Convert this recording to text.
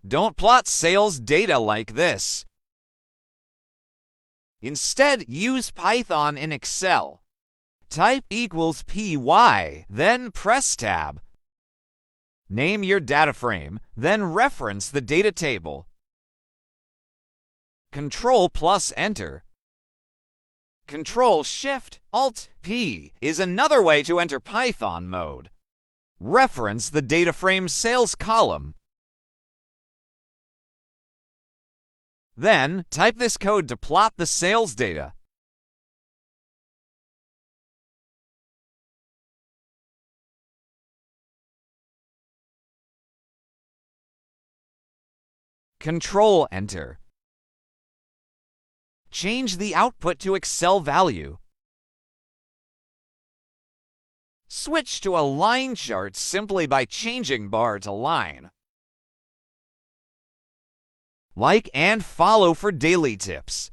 Don't plot sales data like this. Instead, use Python in Excel. Type equals PY, then press Tab. Name your data frame, then reference the data table. Control plus Enter. Control Shift Alt P is another way to enter Python mode. Reference the data frame sales column. Then, type this code to plot the sales data. Control Enter. Change the output to Excel value. Switch to a line chart simply by changing bar to line. Like and follow for daily tips.